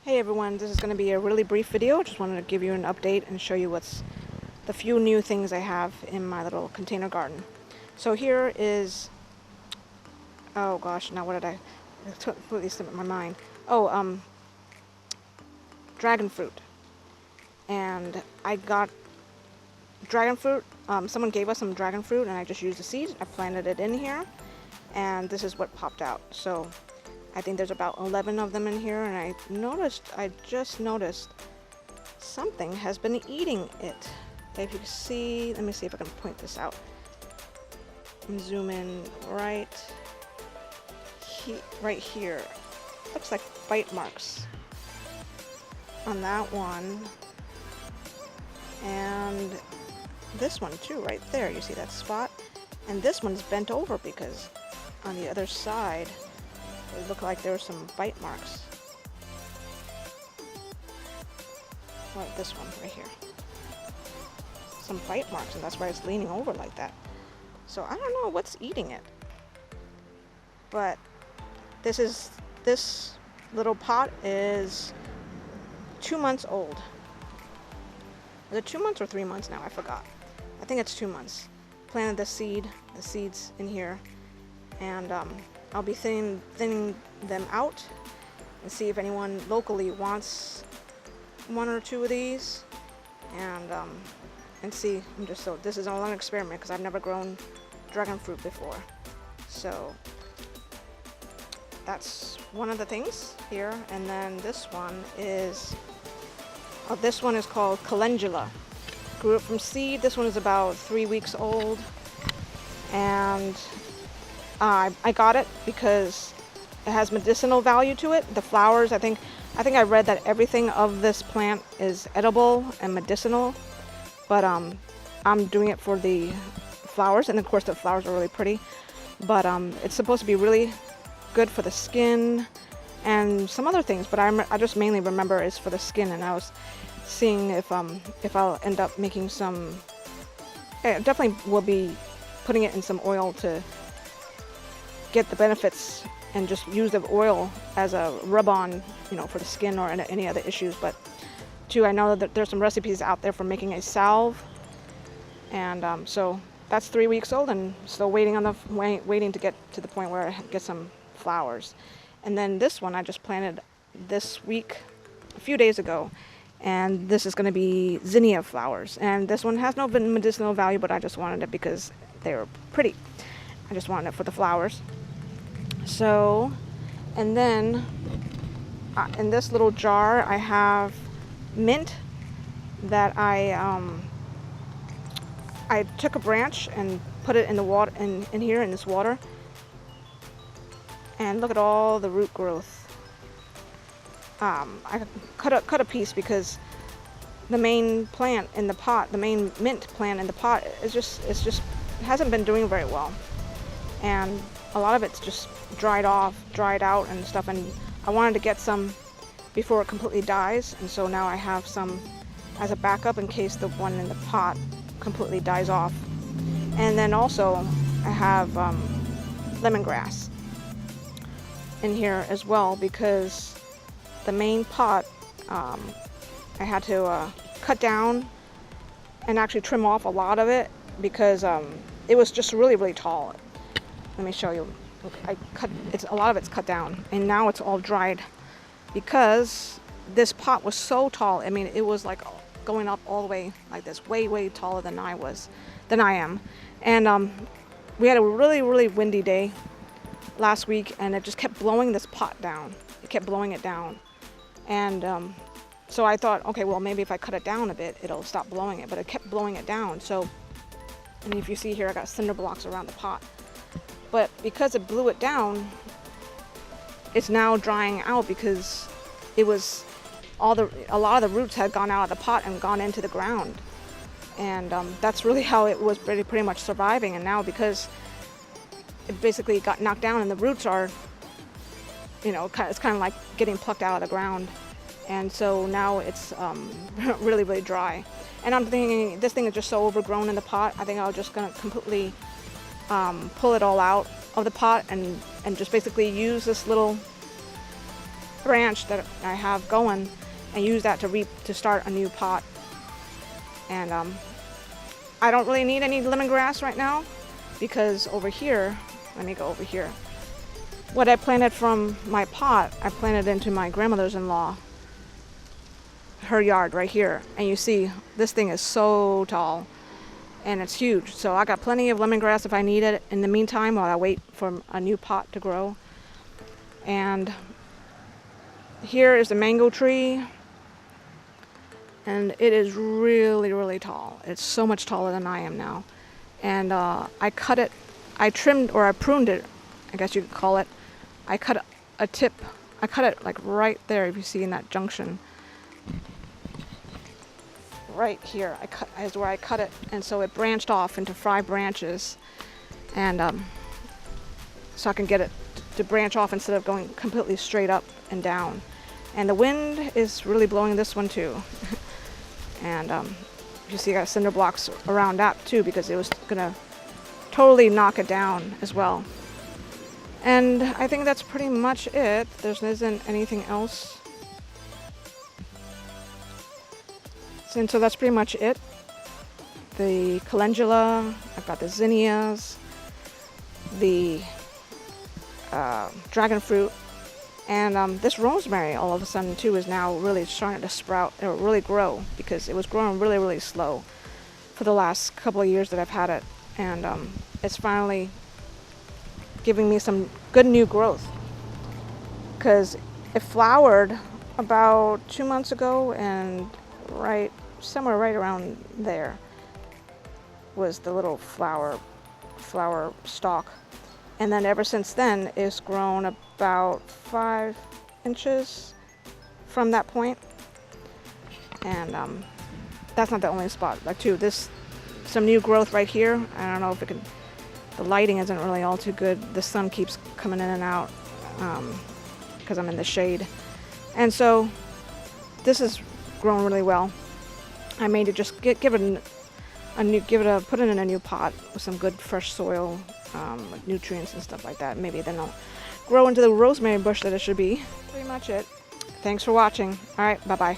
Hey everyone, this is going to be a really brief video. Just wanted to give you an update and show you what's the few new things I have in my little container garden. So here is, oh gosh, now what did I completely slipped my mind. Oh, dragon fruit. And I got dragon fruit. Someone gave us some dragon fruit and I just used the seeds. I planted it in here and this is what popped out. So I think there's about 11 of them in here, and I just noticed something has been eating it. If you can see, let me see if I can point this out. Zoom in right here. Looks like bite marks on that one, and this one too, right there. You see that spot? And this one's bent over because on the other side it looked like there were some bite marks. Like this one right here. Some bite marks, and that's why it's leaning over like that. So I don't know what's eating it. But this little pot is 2 months old. Is it 2 months or 3 months now? I forgot. I think it's 2 months. Planted the seeds in here, and I'll be thinning them out and see if anyone locally wants 1 or 2 of these, and see. This is all an experiment because I've never grown dragon fruit before. So that's one of the things here. And then this one is called calendula. Grew it from seed. This one is about 3 weeks old, and I got it because it has medicinal value to it. The flowers, I think I read that everything of this plant is edible and medicinal, but I'm doing it for the flowers, and of course the flowers are really pretty, but it's supposed to be really good for the skin and some other things, but I just mainly remember it's for the skin. And I was seeing if I'll end up making some. I definitely will be putting it in some oil to get the benefits and just use the oil as a rub-on, for the skin or any other issues. But too, I know that there's some recipes out there for making a salve, and so that's 3 weeks old and still waiting to get to the point where I get some flowers. And then this one I just planted this week, a few days ago, and this is going to be zinnia flowers. And this one has no medicinal value, but I just wanted it because they were pretty. I just wanted it for the flowers. So, and then in this little jar I have mint that I took a branch and put it in the water, in here in this water, and look at all the root growth. I cut a piece because the main plant in the pot, the main mint plant in the pot, it hasn't been doing very well, and a lot of it's just dried out and stuff, and I wanted to get some before it completely dies, and so now I have some as a backup in case the one in the pot completely dies off. And then also I have lemongrass in here as well, because the main pot I had to cut down and actually trim off a lot of it because it was just really tall. Let me show you. A lot of it's cut down, and now it's all dried because this pot was so tall. I mean, it was like going up all the way like this, way taller than I am. And we had a really windy day last week, and it just kept blowing this pot down. It kept blowing it down, and so I thought, okay, well, maybe if I cut it down a bit, it'll stop blowing it. But it kept blowing it down. So, and if you see here, I got cinder blocks around the pot. But because it blew it down, it's now drying out because it was a lot of the roots had gone out of the pot and gone into the ground, and that's really how it was pretty much surviving. And now because it basically got knocked down and the roots are, it's kind of like getting plucked out of the ground, and so now it's really dry. And I'm thinking this thing is just so overgrown in the pot. I think I'm just gonna completely pull it all out of the pot and just basically use this little branch that I have going and use that to start a new pot. And I don't really need any lemongrass right now because over here, let me go over here. What I planted from my pot, I planted into my grandmother's-in-law, her yard right here. And you see, this thing is so tall and it's huge. So I got plenty of lemongrass if I need it in the meantime while I wait for a new pot to grow. And here is the mango tree. And it is really, really tall. It's so much taller than I am now. And I cut it, I trimmed, or I pruned it, I guess you could call it. I cut a tip, I cut it like right there, if you see in that junction. Right here, is where I cut it. And so it branched off into 5 branches. And so I can get it to branch off instead of going completely straight up and down. And the wind is really blowing this one too. And you see I got cinder blocks around that too because it was gonna totally knock it down as well. And I think that's pretty much it. There isn't anything else. And so that's pretty much it. The calendula, I've got the zinnias, the dragonfruit, and this rosemary all of a sudden too is now really starting to sprout or really grow because it was growing really, really slow for the last couple of years that I've had it. And it's finally giving me some good new growth because it flowered about 2 months ago, and somewhere right around there was the little flower stalk. And then ever since then, it's grown about 5 inches from that point. And that's not the only spot. Like too, some new growth right here. I don't know if the lighting isn't really all too good. The sun keeps coming in and out because I'm in the shade. And so this is grown really well. I made it just put it in a new pot with some good fresh soil, like nutrients and stuff like that. Maybe then I'll grow into the rosemary bush that it should be. Pretty much it. Thanks for watching. All right, bye-bye.